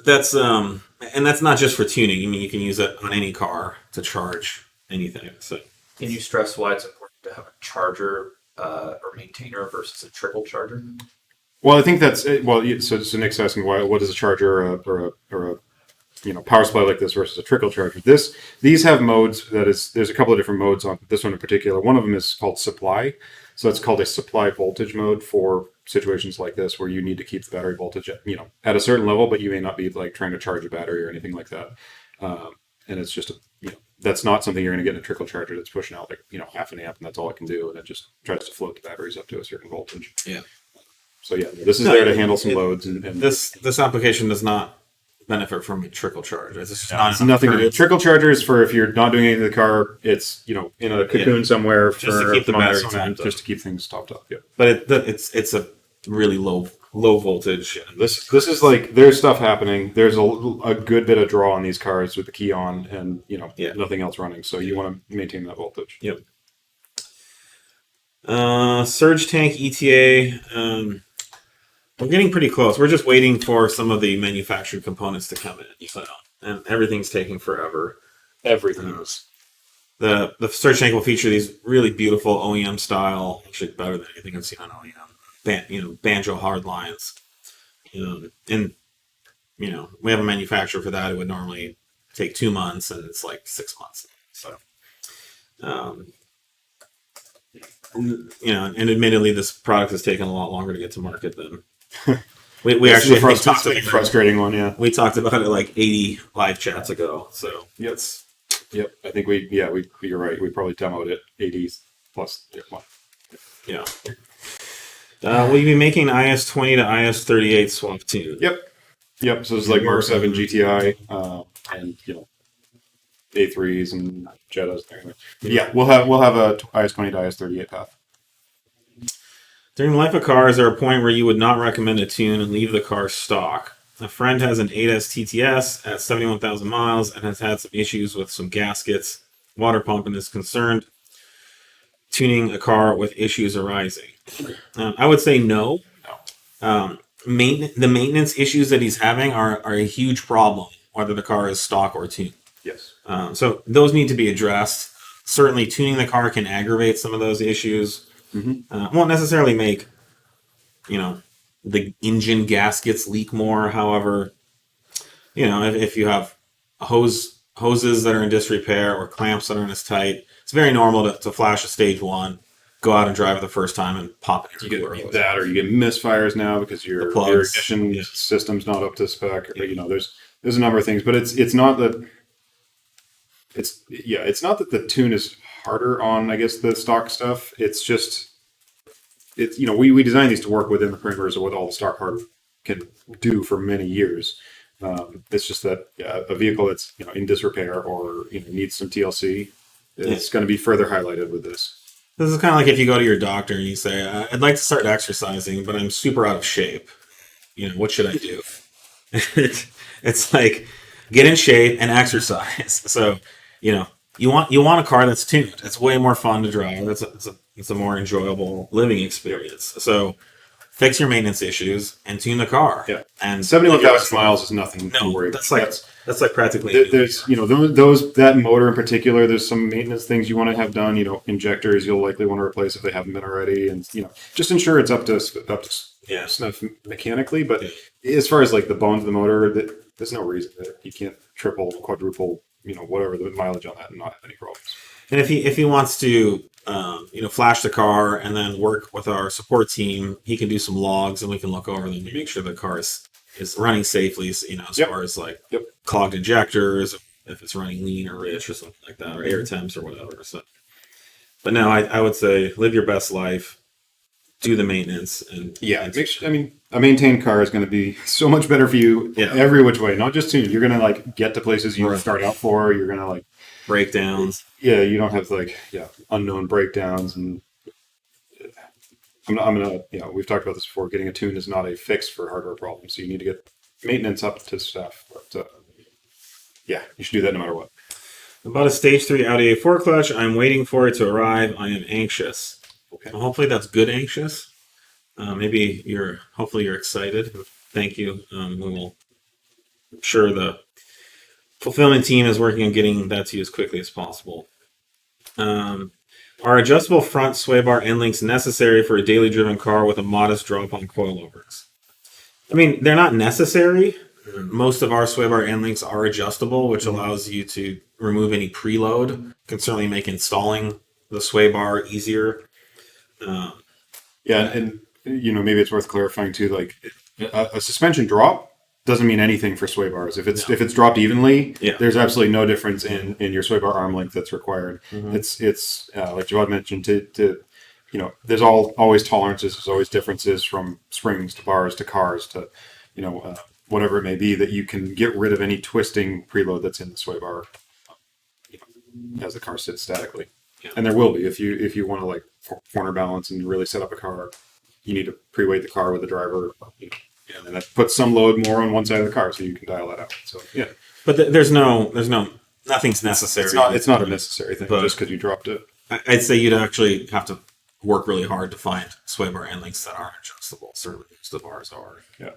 and that's not just for tuning. I mean, you can use it on any car to charge anything. So Can you stress why it's important to have a charger or maintainer versus a trickle charger? Well, I think that's it. Well, so Nick's asking what is a charger or a you know, power supply like this versus a trickle charger. These have modes. There's a couple of different modes on this one in particular. One of them is called supply. So it's called a supply voltage mode for situations like this where you need to keep the battery voltage at, you know, at a certain level, but you may not be like trying to charge a battery or anything like that. And it's just that's not something you're going to get in a trickle charger that's pushing out like, you know, half an amp, and that's all it can do, and it just tries to float the batteries up to a certain voltage. yeah, So yeah, this is there to handle some loads, and this application does not benefit from a trickle charge. It's just not it's nothing to do. Trickle charger is for if you're not doing anything to the car. It's, you know, in a cocoon somewhere Just to for keep the months battery on end, topped up. just to keep things topped up. Yeah. But it's a really low voltage. This is like, there's stuff happening. There's a good bit of draw on these cars with the key on, and you know, nothing else running. So you want to maintain that voltage. Yep. Surge Tank ETA. We're getting pretty close. We're just waiting for some of the manufactured components to come in, so, and everything's taking forever. Everything is. The Surge Tank will feature these really beautiful OEM style, actually better than anything I've seen on OEM. Banjo hard lines. And you know, we have a manufacturer for that. It would normally take 2 months, and it's like 6 months. So, you know, and admittedly, this product has taken a lot longer to get to market than we actually talked about it. Frustrating one. Yeah. We talked about it like 80 live chats ago. So Yep. I think you're right. We probably demoed it 80 plus. yeah. Will you be making IS-20 to IS-38 swap tune? Yep. So it's like Mark 7 GTI, and you know, A3s and Jettas. Anyway. Yeah, we'll have a IS-20 to IS-38 path. During the life of a car, is there a point where you would not recommend a tune and leave the car stock? A friend has an 8S TTS at 71,000 miles and has had some issues with some gaskets, water pump, and is concerned tuning a car with issues arising. I would say no. The maintenance issues that he's having are a huge problem, whether the car is stock or tuned. Yes. So those need to be addressed. Certainly, tuning the car can aggravate some of those issues. Won't necessarily make, you know, the engine gaskets leak more. However, you know, if you have hoses that are in disrepair or clamps that aren't as tight, it's very normal to flash a stage 1, go out and drive it the first time, and pop it. You get that, or you get misfires now because your ignition system's not up to spec. Or, you know, there's a number of things, but it's not that the tune is harder on, I guess, the stock stuff. It's just, you know, we designed these to work within the parameters of what all the stock hardware can do for many years. It's just that a vehicle that's, you know, in disrepair or, you know, needs some TLC, it's going to be further highlighted with this. This is kind of like if you go to your doctor and you say, I'd like to start exercising, but I'm super out of shape. You know, what should I do? It's like, get in shape and exercise. So, you want a car that's tuned. It's way more fun to drive. It's a more enjoyable living experience. So, fix your maintenance issues and tune the car. Yeah. And 71,000 miles is nothing to worry about. That's like practically. There's that motor in particular. There's some maintenance things you want to have done. Injectors you'll likely want to replace if they haven't been already, and just ensure it's up to snuff mechanically. But as far as like the bones of the motor, there's no reason that you can't triple, quadruple, whatever the mileage on that and not have any problems. And if he wants to, flash the car and then work with our support team, he can do some logs and we can look over them to make sure the car is running safely. As far as like clogged injectors, if it's running lean or rich or something like that, or air temps or whatever. So, but no, I would say live your best life, do the maintenance, and a maintained car is going to be so much better for you every which way. Not just tuned. You're going to like get to places you start out for. You're going to like breakdowns. Yeah, you don't have unknown breakdowns, and we've talked about this before. Getting a tune is not a fix for hardware problems, so you need to get maintenance up to stuff. But you should do that no matter what. About a stage 3 Audi A4 clutch. I'm waiting for it to arrive. I am anxious. Okay. Well, hopefully that's good anxious. Hopefully you're excited. Thank you. I'm sure the fulfillment team is working on getting that to you as quickly as possible. Are adjustable front sway bar end links necessary for a daily driven car with a modest drop on coilovers? I mean, they're not necessary. Most of our sway bar end links are adjustable, which allows you to remove any preload. Can certainly make installing the sway bar easier. And maybe it's worth clarifying too. Like a suspension drop doesn't mean anything for sway bars. If it's dropped evenly, there's absolutely no difference in your sway bar arm length that's required. Mm-hmm. It's like Jawad mentioned there's always tolerances. There's always differences from springs to bars to cars to whatever it may be, that you can get rid of any twisting preload that's in the sway bar as the car sits statically. Yeah. And there will be if you want to like corner balance and really set up a car, you need to pre-weight the car with the driver. And that puts some load more on one side of the car, so you can dial that out. So but nothing's necessary. It's not a necessary thing just because you dropped it. I'd say you'd actually have to work really hard to find sway bar end links that aren't adjustable. Certainly, most of the bars are. Yeah.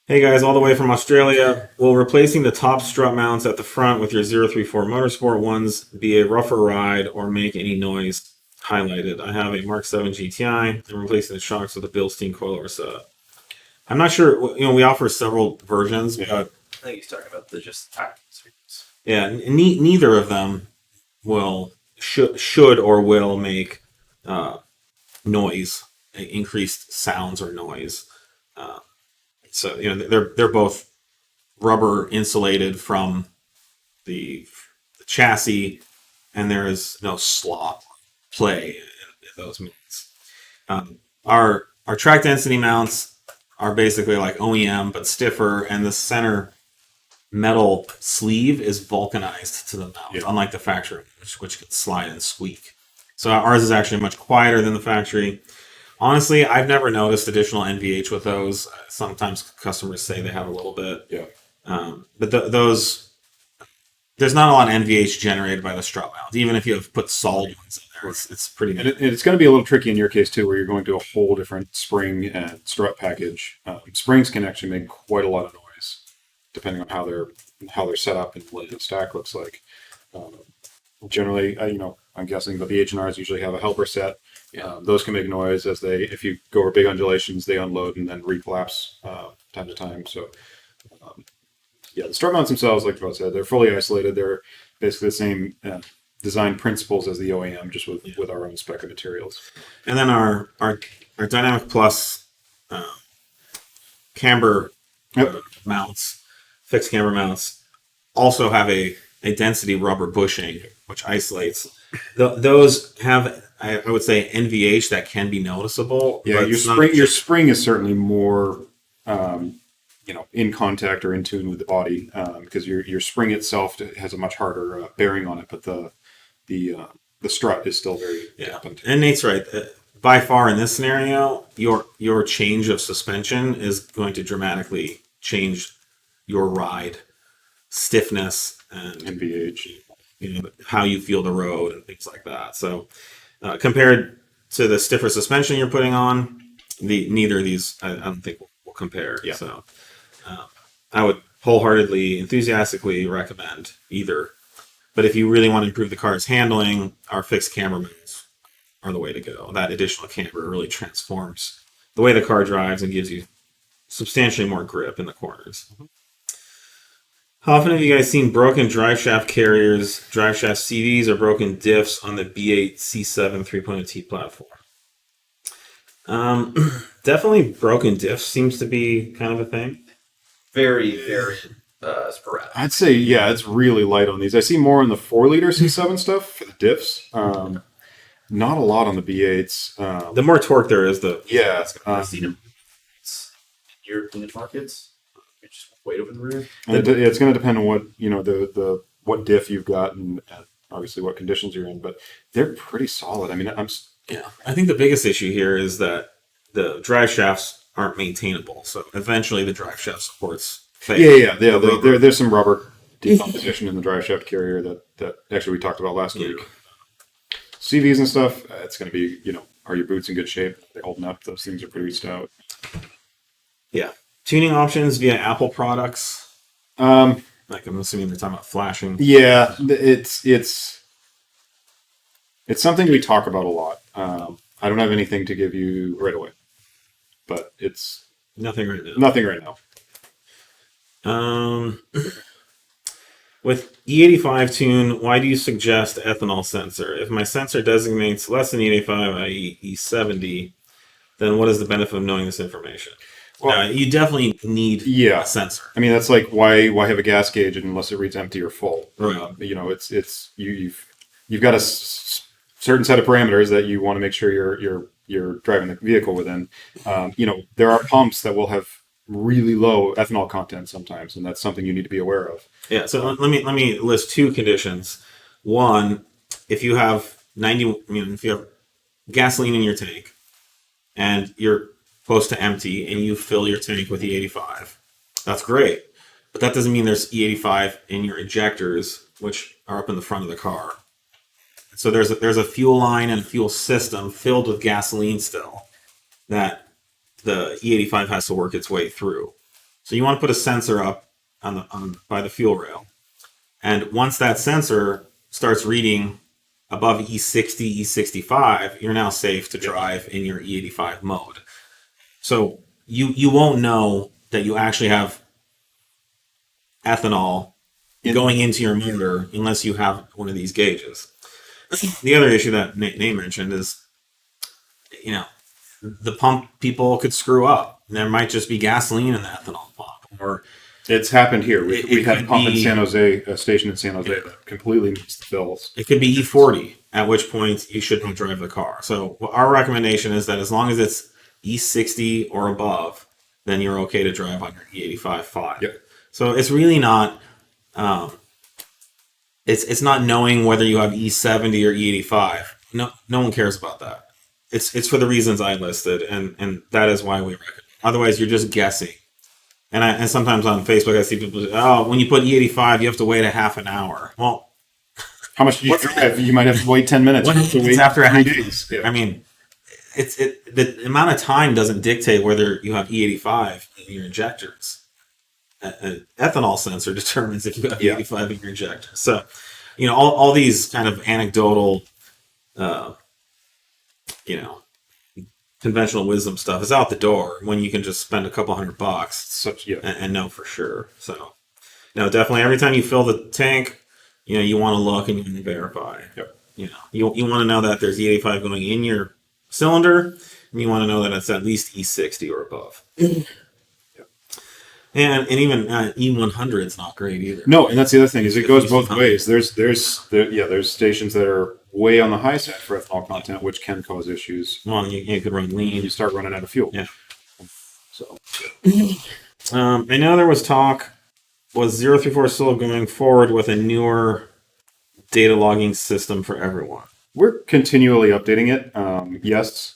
Hey guys, all the way from Australia. Will replacing the top strut mounts at the front with your 034 Motorsport ones be a rougher ride or make any noise? Highlighted. I have a Mark 7 GTI. I'm replacing the shocks with a Bilstein coilover setup. I'm not sure. We offer several versions, but I think he's talking about just series. Yeah, neither of them should or will make noise, increased sounds or noise. So they're both rubber insulated from the chassis, and there is no slop play in those mounts. Our track density mounts are basically like OEM but stiffer, and the center metal sleeve is vulcanized to the mount, unlike the factory, which can slide and squeak. So ours is actually much quieter than the factory. Honestly, I've never noticed additional NVH with those. Sometimes customers say they have a little bit. Yeah. But those, there's not a lot of NVH generated by the strut mount. Even if you have put solid ones in there, it's pretty. And it's going to be a little tricky in your case too, where you're going to a whole different spring and strut package. Springs can actually make quite a lot of noise, depending on how they're set up and what the stack looks like. Generally, I'm guessing the H&Rs usually have a helper set. Those can make noise if you go over big undulations, they unload and then recollapse time to time. So, the strut mounts themselves, like I said, they're fully isolated. They're basically the same design principles as the OEM, just with our own spec of materials. And then our Dynamic Plus camber mounts, fixed camber mounts, also have a density rubber bushing, which isolates. Those have, I would say, NVH that can be noticeable. Yeah, your spring is certainly more, in contact or in tune with the body, because your spring itself has a much harder bearing on it, but the strut is still very dampened. And Nate's right. By far in this scenario, your change of suspension is going to dramatically change your ride stiffness and NVH. how you feel the road and things like that. So compared to the stiffer suspension you're putting on, neither of these I don't think will compare. Yeah. So I would wholeheartedly, enthusiastically recommend either. But if you really want to improve the car's handling, our fixed camber modes are the way to go. That additional camber really transforms the way the car drives and gives you substantially more grip in the corners. How often have you guys seen broken driveshaft carriers, driveshaft CVs, or broken diffs on the B8 C7 3.0 T platform? Definitely broken diffs seems to be kind of a thing. Very, very sporadic. I'd say, yeah, it's really light on these. I see more in the 4-liter C7 stuff for the diffs. Not a lot on the B8s. The more torque there is, the Yeah. I've seen them in European markets. You just wait over the rear. And it's going to depend on what, the what diff you've got and obviously what conditions you're in, but they're pretty solid. I mean, I think the biggest issue here is that the drive shafts aren't maintainable. So eventually the drive shaft supports fail. There's some rubber decomposition in the drive shaft carrier that actually we talked about last week. CVs and stuff, it's going to be, are your boots in good shape? Are they holding up? Those things are pretty stout. Yeah. Tuning options via Apple products. Like I'm assuming they're talking about flashing. Yeah, it's something we talk about a lot. I don't have anything to give you right away, but it's Nothing right now. nothing right now. With E85 tune, why do you suggest ethanol sensor? If my sensor designates less than E85, i.e. E70, then what is the benefit of knowing this information? Well, you definitely need a sensor. I mean, that's like why have a gas gauge unless it reads empty or full? Right. You've got a certain set of parameters that you want to make sure you're driving the vehicle within. There are pumps that will have really low ethanol content sometimes, and that's something you need to be aware of. Yeah. So let me list two conditions. One, if you have if you have gasoline in your tank, and you're close to empty, and you fill your tank with E85, that's great. But that doesn't mean there's E85 in your injectors, which are up in the front of the car. So there's a fuel line and a fuel system filled with gasoline still that the E85 has to work its way through. So you want to put a sensor up by the fuel rail, and once that sensor starts reading above E60, E65, you're now safe to drive in your E85 mode. So you won't know that you actually have ethanol going into your motor unless you have one of these gauges. The other issue that Nate mentioned is, the pump people could screw up. There might just be gasoline in the ethanol pump, or it's happened here. We had a pump in San Jose, a station in San Jose that completely missed the fills. It could be E40, at which point you shouldn't drive the car. So our recommendation is that as long as it's E60 or above, then you're okay to drive on your E85.5. Yep. So it's really not, it's not knowing whether you have E70 or E85. No one cares about that. It's for the reasons I listed, and that is why we recommend. Otherwise, you're just guessing. And sometimes on Facebook, I see people say, when you put E85, you have to wait a half an hour. Well, how much do you drive? You might have to wait 10 minutes. It's after a 3 days. Yeah. I mean, the amount of time doesn't dictate whether you have E85 in your injectors. An ethanol sensor determines if you have E85 in your injector. So, all these kind of anecdotal, conventional wisdom stuff is out the door when you can just spend a couple $100 and know for sure. So, definitely every time you fill the tank, you want to look and you want to verify. Yep. You want to know that there's E85 going in your cylinder, and you want to know that it's at least E60 or above. And even E100 is not great either. No, and that's the other thing is it goes both ways. There's stations that are way on the high side for ethanol content, which can cause issues. Well, you could run lean. You start running out of fuel. Yeah. So, I know there was talk. Was 034 still going forward with a newer data logging system for everyone? we're continually updating it. Yes,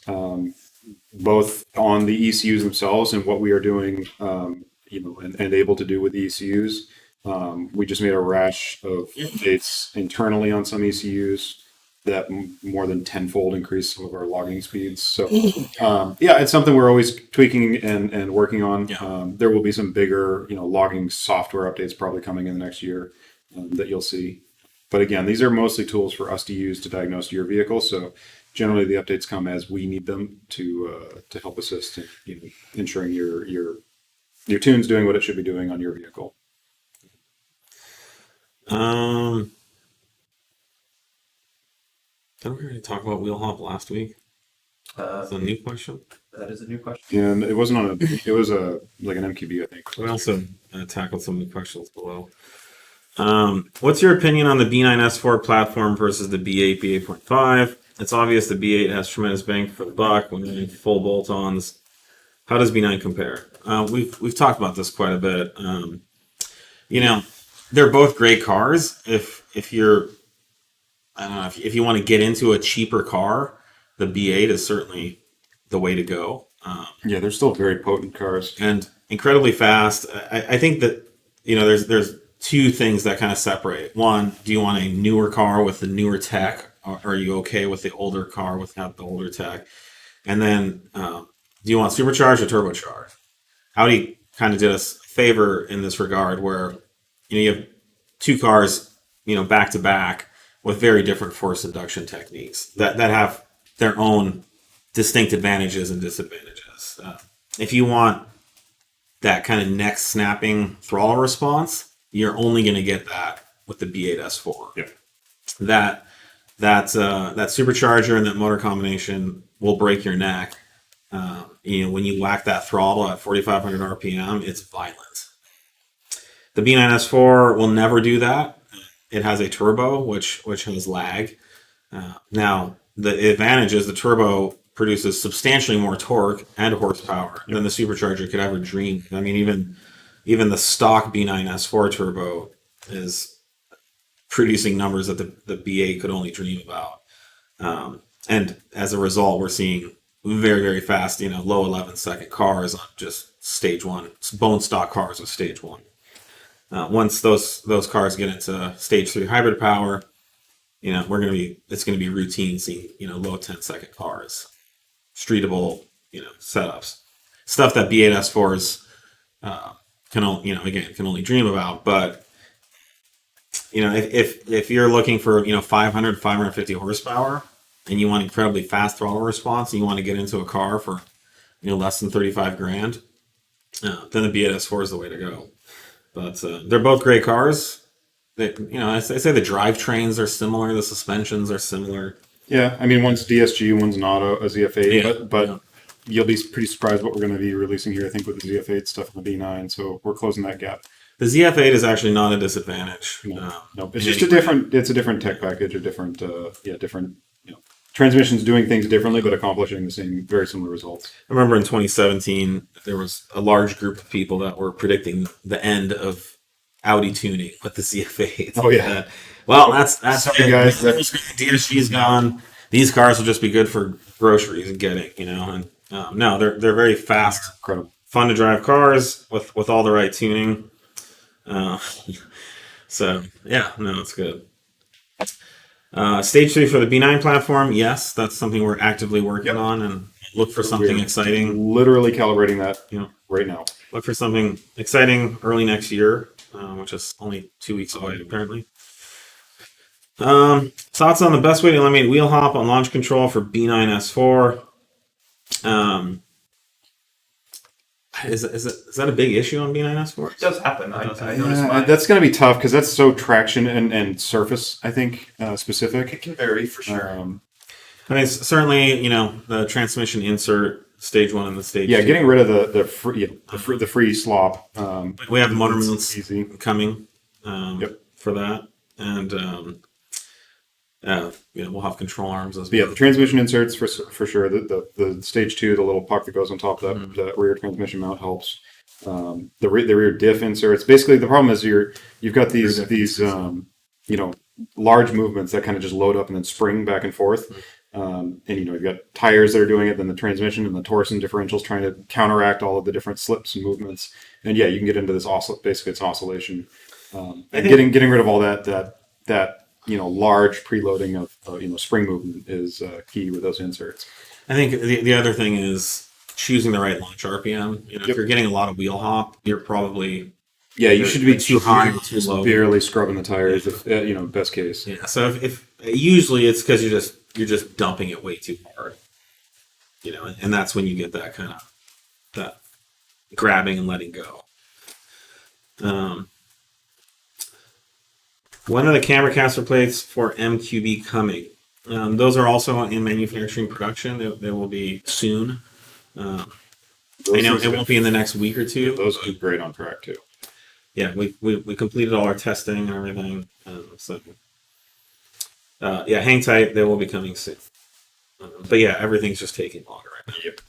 both on the ECUs themselves and what we are doing and able to do with the ECUs. We just made a rash of updates internally on some ECUs that more than tenfold increase some of our logging speeds. So, it's something we're always tweaking and working on. Yeah. There will be some bigger, logging software updates probably coming in the next year that you'll see. But again, these are mostly tools for us to use to diagnose your vehicle. So generally the updates come as we need them to help assist in ensuring your tune's doing what it should be doing on your vehicle. Didn't we already talk about wheel hop last week? That's a new question. That is a new question. And it wasn't on it was like an MQB, I think. We also tackled some new questions below. What's your opinion on the B9 S4 platform versus the B8, B8.5? It's obvious the B8 has tremendous bang for the buck when running full bolt-ons. How does B9 compare? We've talked about this quite a bit. They're both great cars. If you're, I don't know, if you want to get into a cheaper car, the B8 is certainly the way to go. They're still very potent cars and incredibly fast. I think that there's two things that kind of separate. One, do you want a newer car with the newer tech, or are you okay with the older car without the older tech? And then, do you want supercharged or turbocharged? Audi kind of did us a favor in this regard, where you have two cars, back to back with very different force induction techniques that have their own distinct advantages and disadvantages. If you want that kind of neck snapping throttle response, you're only going to get that with the B8 S4. Yeah. That supercharger and that motor combination will break your neck. When you whack that throttle at 4,500 RPM, it's violent. The B9 S4 will never do that. It has a turbo, which has lag. Now, the advantage is the turbo produces substantially more torque and horsepower than the supercharger could ever dream. I mean, even the stock B9 S4 turbo is producing numbers that the B8 could only dream about. And as a result, we're seeing very, very fast, low 11-second cars on just stage one, bone stock cars with stage one. Once those cars get into stage 3 hybrid power, it's going to be routine seeing, low 10-second cars, streetable, setups, stuff that B8 S4s can only dream about. But if you're looking for 550 horsepower and you want incredibly fast throttle response and you want to get into a car for less than 35 grand, then the B8 S4 is the way to go. But they're both great cars. I say the drivetrains are similar, the suspensions are similar. Yeah, I mean, one's DSG, one's not a ZF8, but you'll be pretty surprised what we're going to be releasing here, I think, with the ZF8 stuff in the B9, so we're closing that gap. The ZF8 is actually not a disadvantage. No, it's just a different tech package, different transmissions doing things differently, but accomplishing the same, very similar results. I remember in 2017, there was a large group of people that were predicting the end of Audi tuning with the ZF8. Oh yeah. Well, that's sorry guys. DSG's gone. These cars will just be good for groceries and getting, and no, they're very fast, incredible, fun to drive cars with all the right tuning. So yeah, no, it's good. Stage 3 for the B9 platform, yes, that's something we're actively working on, and look for something exciting. Literally calibrating that, right now. Look for something exciting early next year, which is only 2 weeks away, apparently. Thoughts on the best way to eliminate wheel hop on launch control for B9 S4? Is that a big issue on B9 S4? It does happen. I noticed mine. That's going to be tough because that's so traction and surface, I think, specific. It can vary for sure. I mean, certainly, the transmission insert, stage 1 and the stage 2. Getting rid of the free slop. We have motor mounts easy coming for that, and we'll have control arms as well. Yeah, the transmission inserts for sure. The stage 2, the little puck that goes on top of that rear transmission mount helps. The rear diff inserts. Basically, the problem is you've got these large movements that kind of just load up and then spring back and forth. And you've got tires that are doing it, then the transmission and the torsion differentials trying to counteract all of the different slips and movements. And yeah, you can get into this basically it's oscillation. And getting rid of all that large preloading of spring movement is key with those inserts. I think the other thing is choosing the right launch RPM. If you're getting a lot of wheel hop, you're probably you should be too high or too low. Barely scrubbing the tires, if best case. Yeah. So if usually it's because you're just dumping it way too hard, and that's when you get that kind of that grabbing and letting go. When are the camber caster plates for MQB coming? Those are also in manufacturing production. They will be soon. I know it won't be in the next week or two. Those are great on track too. Yeah, we completed all our testing and everything. Hang tight. They will be coming soon. But yeah, everything's just taking longer right now. Yep.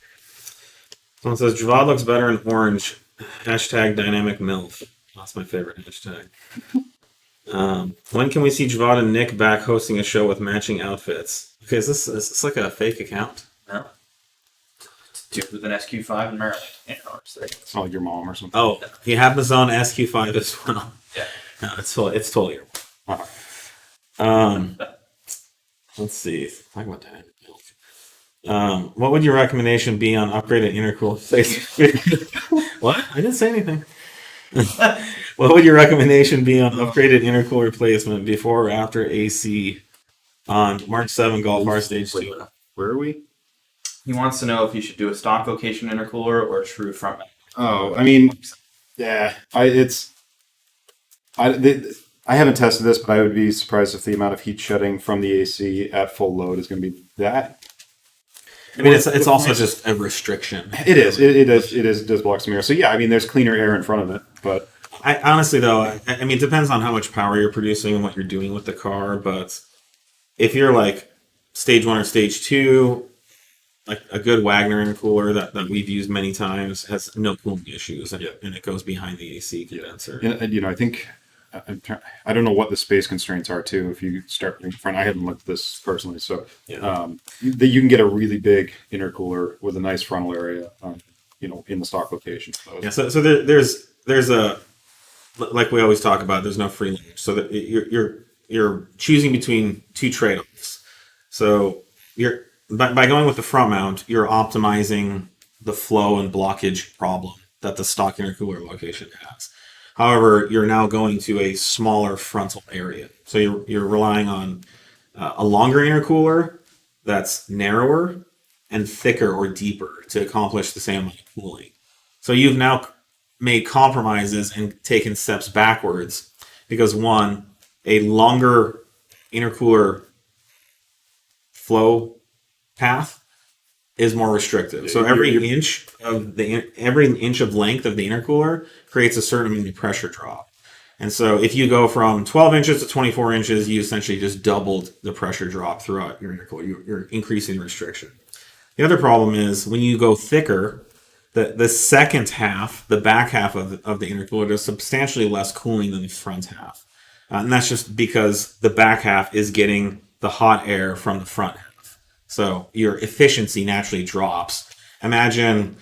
Someone says Javad looks better in orange. Hashtag dynamicmilf. That's my favorite hashtag. When can we see Javad and Nick back hosting a show with matching outfits? Okay, is this like a fake account? No. Dude with an SQ5 in Maryland. It's not like your mom or something. Oh, he had his own SQ5 as well. Yeah. No, it's totally your mom. Let's see. Talk about dynamic milk. What would your recommendation be on upgraded intercooler placement? What? I didn't say anything. What would your recommendation be on upgraded intercooler placement before or after AC on Mark 7 Golf R Stage 2? Where are we? He wants to know if you should do a stock location intercooler or a true front mount. Oh, I mean, yeah, I haven't tested this, but I would be surprised if the amount of heat shedding from the AC at full load is going to be that. I mean, it's also just a restriction. It is. It does block some air. So yeah, I mean, there's cleaner air in front of it, but I honestly though, I mean, it depends on how much power you're producing and what you're doing with the car. But if you're like stage 1 or stage 2, like a good Wagner intercooler that we've used many times has no cooling issues, and it goes behind the AC condenser. And I think I don't know what the space constraints are too. If you start in front, I haven't looked at this personally, so you can get a really big intercooler with a nice frontal area, in the stock location. So there's a, like we always talk about, there's no free lunch. So that you're choosing between two trade-offs. So by going with the front mount, you're optimizing the flow and blockage problem that the stock intercooler location has. However, you're now going to a smaller frontal area. So you're relying on a longer intercooler that's narrower and thicker or deeper to accomplish the same amount of cooling. So you've now made compromises and taken steps backwards because, one, a longer intercooler flow path is more restrictive. So every inch of length of the intercooler creates a certain amount of pressure drop. And so if you go from 12 inches to 24 inches, you essentially just doubled the pressure drop throughout your intercooler. You're increasing the restriction. The other problem is when you go thicker, the second half, the back half of the intercooler, does substantially less cooling than the front half. And that's just because the back half is getting the hot air from the front half. So your efficiency naturally drops. Imagine,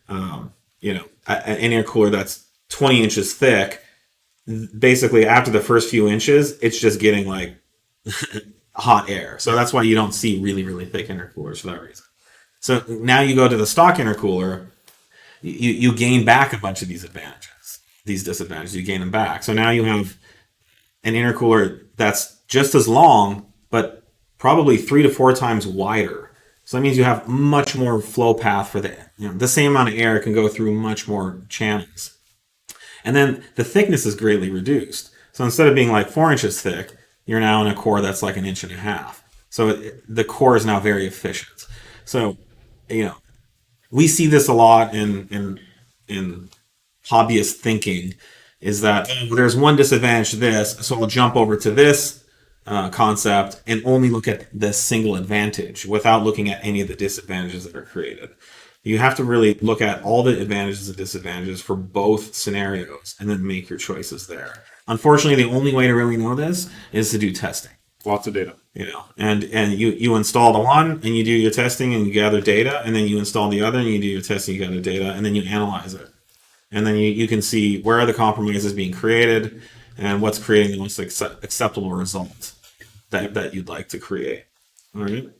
an intercooler that's 20 inches thick. Basically, after the first few inches, it's just getting like hot air. So that's why you don't see really, really thick intercoolers for that reason. So now you go to the stock intercooler, you gain back a bunch of these disadvantages, you gain them back. So now you have an intercooler that's just as long, but probably 3 to 4 times wider. So that means you have much more flow path for the same amount of air can go through much more channels. And then the thickness is greatly reduced. So instead of being like 4 inches thick, you're now in a core that's like 1.5 inches. So the core is now very efficient. So, we see this a lot in hobbyist thinking, is that there's one disadvantage to this, so I'll jump over to this concept and only look at this single advantage without looking at any of the disadvantages that are created. You have to really look at all the advantages and disadvantages for both scenarios and then make your choices there. Unfortunately, the only way to really know this is to do testing. Lots of data. You know, and you install the one and you do your testing and you gather data, and then you install the other and you do your testing, you gather data, and then you analyze it. And then you can see where are the compromises being created and what's creating the most acceptable result that you'd like to create. All right.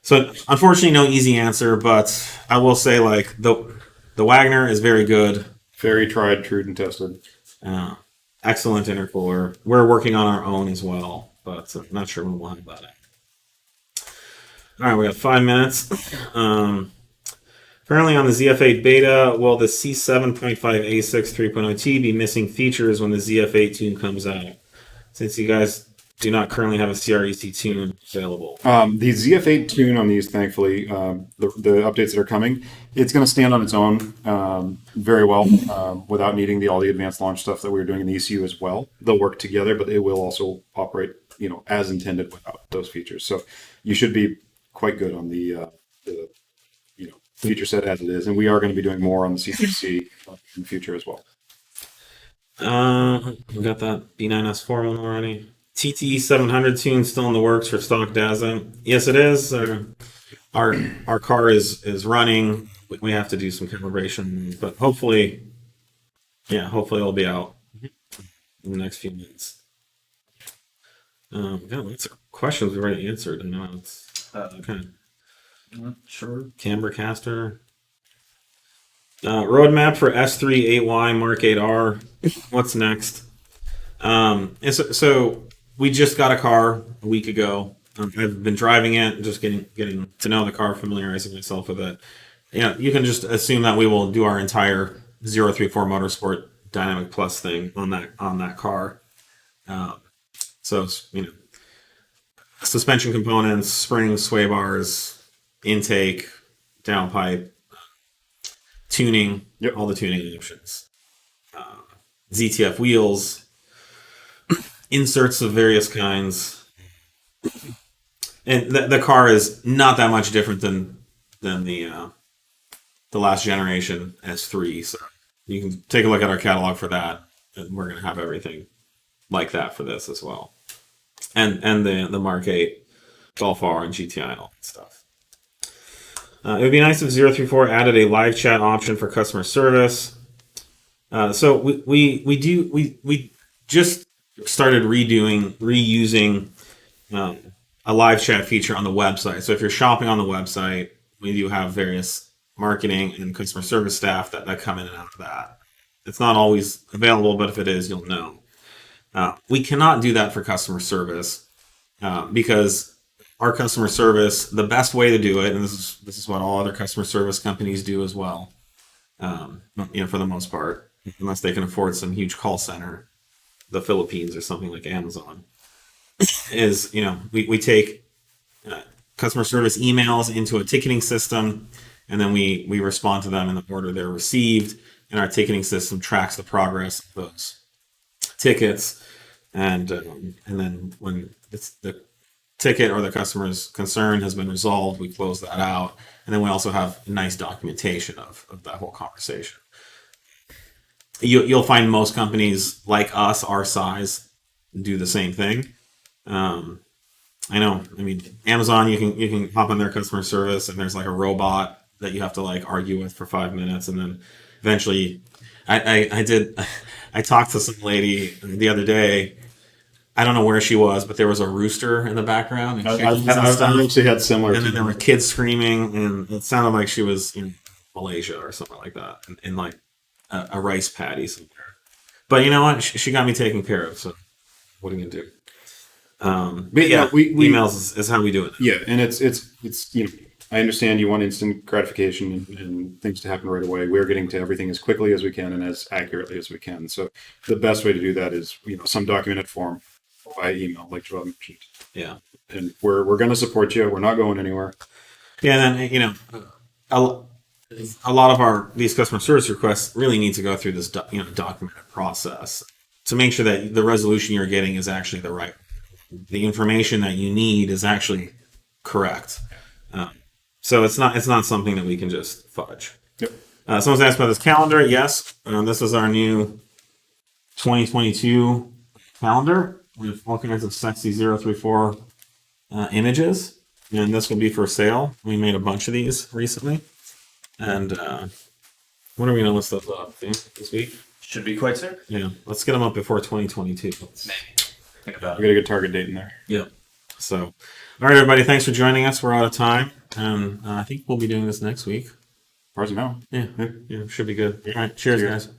So unfortunately, no easy answer, but I will say like the Wagner is very good. Very tried, true, and tested. Excellent intercooler. We're working on our own as well, but I'm not sure when we'll have that. All right, we got 5 minutes. Currently on the ZF8 beta, will the C7.5 A6 3.0T be missing features when the ZF8 tune comes out? Since you guys do not currently have a CREC tune available. The ZF8 tune on these, thankfully, the updates that are coming, it's going to stand on its own very well without needing all the advanced launch stuff that we were doing in the ECU as well. They'll work together, but it will also operate, as intended without those features. So you should be quite good on the feature set as it is, and we are going to be doing more on the C3C in the future as well. We got that B9S4 one already. TTE 700 tune still in the works for stock DAZA. Yes, it is. Our car is running. We have to do some calibration, but hopefully it'll be out in the next few minutes. Lots of questions we've already answered. I know it's kind of Sure. camber caster. Roadmap for S3 8Y Mark 8 R. What's next? So we just got a car a week ago. I've been driving it, just getting to know the car, familiarizing myself with it. You can just assume that we will do our entire 034 Motorsport Dynamic Plus thing on that car. So suspension components, springs, sway bars, intake, downpipe, tuning, all the tuning options, ZTF wheels, inserts of various kinds, and the car is not that much different than the last generation S3. So you can take a look at our catalog for that, and we're going to have everything like that for this as well, and the Mark 8 Golf R and GTI and all that stuff. It would be nice if 034 added a live chat option for customer service. So we just started reusing a live chat feature on the website. So if you're shopping on the website, we do have various marketing and customer service staff that come in and out of that. It's not always available, but if it is, you'll know. We cannot do that for customer service because our customer service, the best way to do it, and this is what all other customer service companies do as well, for the most part, unless they can afford some huge call center, the Philippines or something like Amazon, is, we take customer service emails into a ticketing system, and then we respond to them in the order they're received, and our ticketing system tracks the progress of those tickets, and then when it's the ticket or the customer's concern has been resolved, we close that out, and then we also have nice documentation of that whole conversation. You'll find most companies like us, our size, do the same thing. I know. I mean, Amazon, you can hop on their customer service, and there's like a robot that you have to like argue with for 5 minutes, and then eventually, I talked to some lady the other day. I don't know where she was, but there was a rooster in the background. And I actually had similar. And then there were kids screaming, and it sounded like she was in Malaysia or something like that, in like a rice paddy somewhere. But you know what? She got me taken care of. So what are you gonna do? But yeah, emails is how we do it. Yeah, and it's I understand you want instant gratification and things to happen right away. We're getting to everything as quickly as we can and as accurately as we can. So the best way to do that is some documented form by email, like Joel mentioned. Yeah, and we're going to support you. We're not going anywhere. Yeah, and then a lot of these customer service requests really need to go through this documented process to make sure that the resolution you're getting is actually the information that you need is actually correct. So it's not something that we can just fudge. Yep. Someone's asked about this calendar. Yes, this is our new 2022 calendar. with all kinds of sexy 034 images, and this will be for sale. We made a bunch of these recently, and when are we gonna list those up? This week? Should be quite soon. Yeah, let's get them up before 2022. Maybe. Think about We got a good target date in there. Yep. So, all right, everybody, thanks for joining us. We're out of time, and I think we'll be doing this next week. As far as I know. Yeah, should be good. All right, cheers, guys.